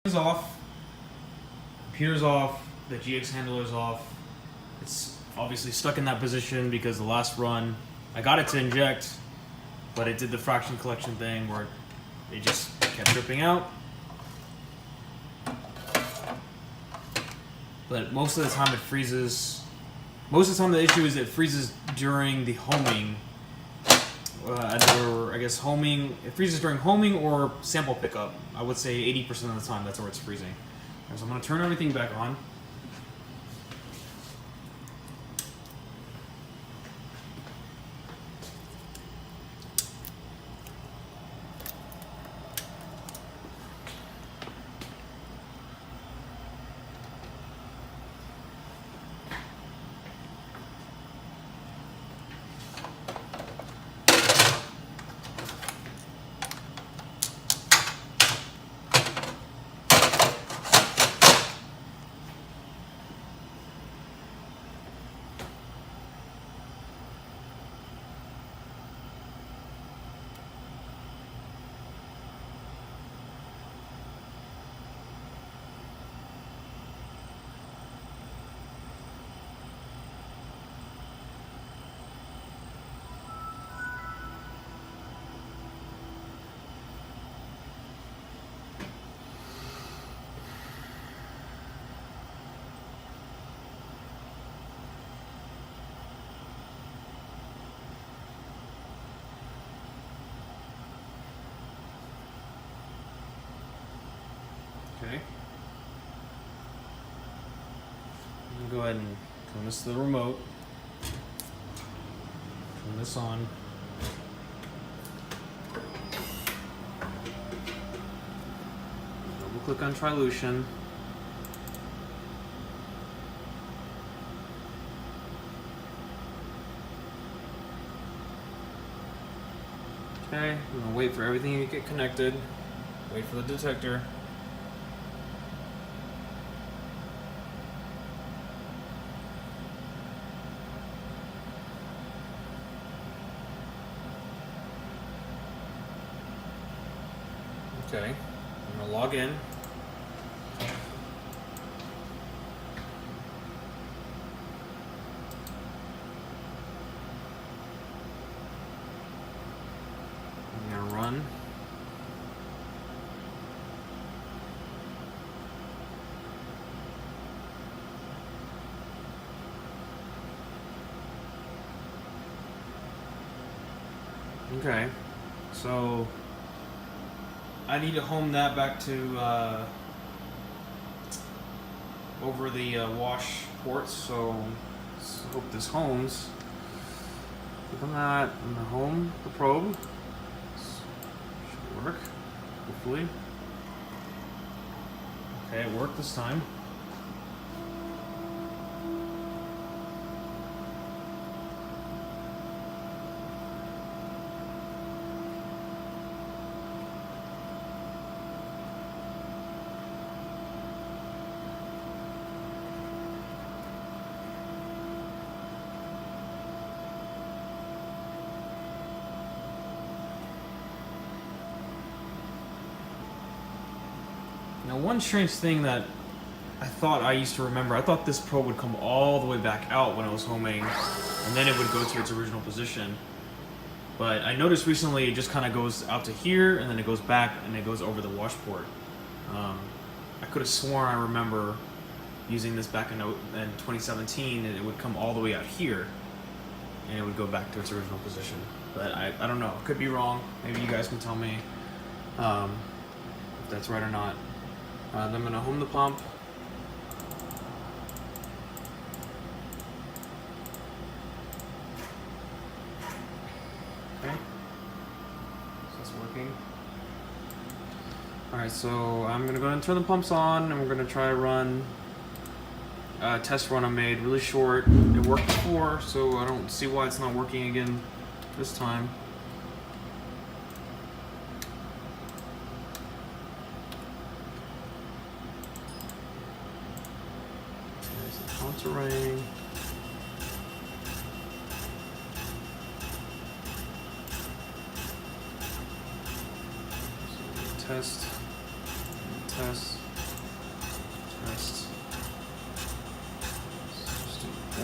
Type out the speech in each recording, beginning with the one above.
is off. Computer's off. The GX handler is off. It's obviously stuck in that position because the last run I got it to inject, but it did the fraction collection thing where it just kept dripping out. But most of the time it freezes. Most of the time the issue is it freezes during the homing. Or I guess homing, it freezes during homing or sample pickup. I would say 80% of the time that's where it's freezing. So I'm going to turn everything back on. Okay. I'm gonna go ahead and turn this to the remote. Turn this on. Double click on Trilution. Okay, I'm gonna wait for everything to get connected. Wait for the detector. Okay, I'm gonna log in. I'm gonna run. Okay, so I need to home that back to over the wash ports, so let's hope this homes. Click on that, I'm gonna home the probe. Should work, hopefully. Okay, it worked this time. Now, one strange thing that I thought I used to remember, I thought this probe would come all the way back out when I was homing, and then it would go to its original position. But I noticed recently it just kind of goes out to here, and then it goes back, and it goes over the wash port. I could have sworn I remember using this back in 2017, and it would come all the way out here, and it would go back to its original position. But I don't know, could be wrong. Maybe you guys can tell me if that's right or not. Then I'm gonna home the pump. Okay, so it's working. Alright, so I'm gonna go ahead and turn the pumps on, and we're gonna try to run a test run I made, really short. It worked before, so I don't see why it's not working again this time. Terrain. So test.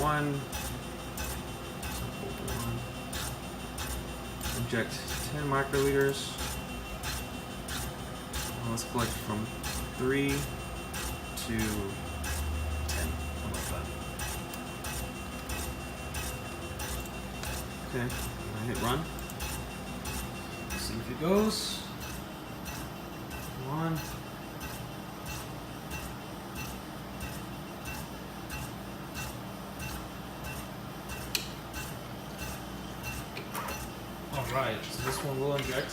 1. Inject 10 microliters. Let's collect from 3 to 10. How about that? Okay, I'm gonna hit run. Let's see if it goes. Come on. Alright, so this one will inject.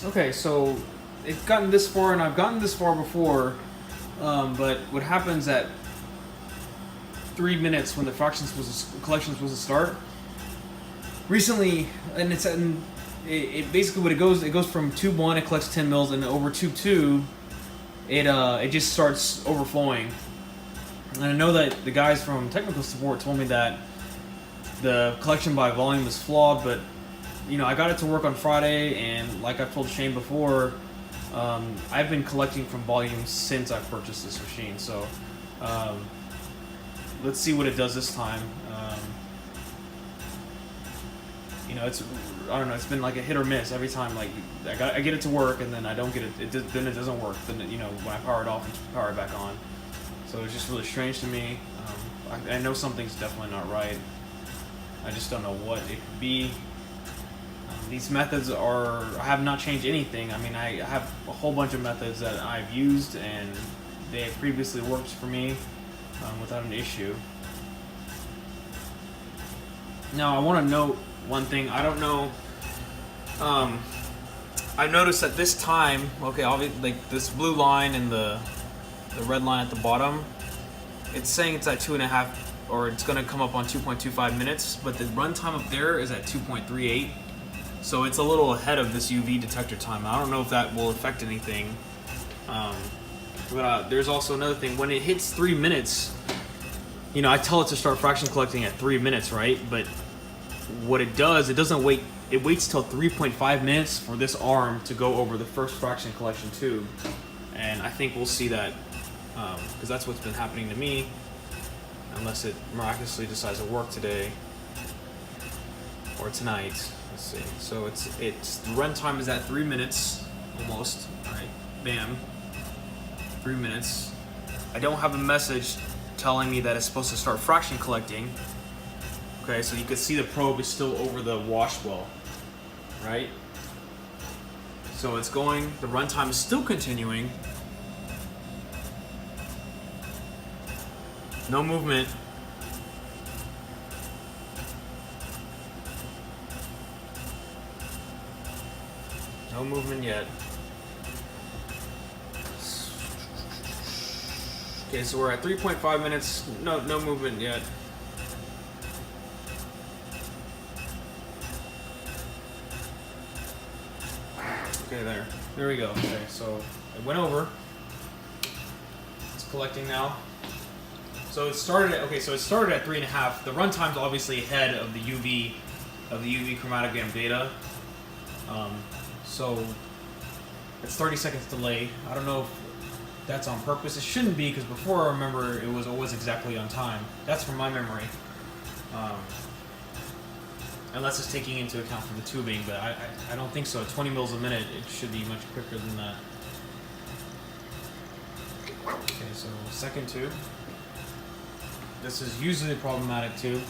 Okay, so it's gotten this far, and I've gotten this far before, but what happens at 3 minutes when the collection was supposed to start? Recently, and it basically what it goes from tube 1, it collects 10 mils, and over tube 2, it just starts overflowing. And I know that the guys from technical support told me that the collection by volume is flawed, but I got it to work on Friday, and like I've told Shane before, I've been collecting from volume since I purchased this machine. So let's see what it does this time. I don't know. It's been like a hit or miss every time. Like I get it to work, and then I don't get it. Then it doesn't work. Then when I power it off and power it back on. So it's just really strange to me. I know something's definitely not right. I just don't know what it could be. These methods have not changed anything. I mean, I have a whole bunch of methods that I've used, and they have previously worked for me without an issue. Now, I want to note one thing. I don't know. I've noticed that this time, okay, obviously, like this blue line and the red line at the bottom, it's saying it's at 2.5, or it's going to come up on 2.25 minutes, but the runtime up there is at 2.38. So it's a little ahead of this UV detector time. I don't know if that will affect anything. But there's also another thing. When it hits 3 minutes, I tell it to start fraction collecting at 3 minutes, right? But what it does, it doesn't wait. It waits till 3.5 minutes for this arm to go over the first fraction collection tube. And I think we'll see that, because that's what's been happening to me, unless it miraculously decides to work today or tonight. Let's see. So it's the runtime is at 3 minutes almost. All right, bam, 3 minutes. I don't have a message telling me that it's supposed to start fraction collecting. Okay, so you can see the probe is still over the wash well, right? So it's going. The runtime is still continuing. No movement. No movement yet. Okay, so we're at 3.5 minutes. No movement yet. Okay, there we go. Okay, so it went over. It's collecting now. So it started at 3.5. The runtime's obviously ahead of the UV chromatogram data. So it's 30 seconds delay. I don't know if that's on purpose. It shouldn't be, because before I remember it was always exactly on time. That's from my memory. Unless it's taking into account for the tubing, but I don't think so. 20 mils a minute, it should be much quicker than that. Okay, so second tube. This is usually a problematic tube.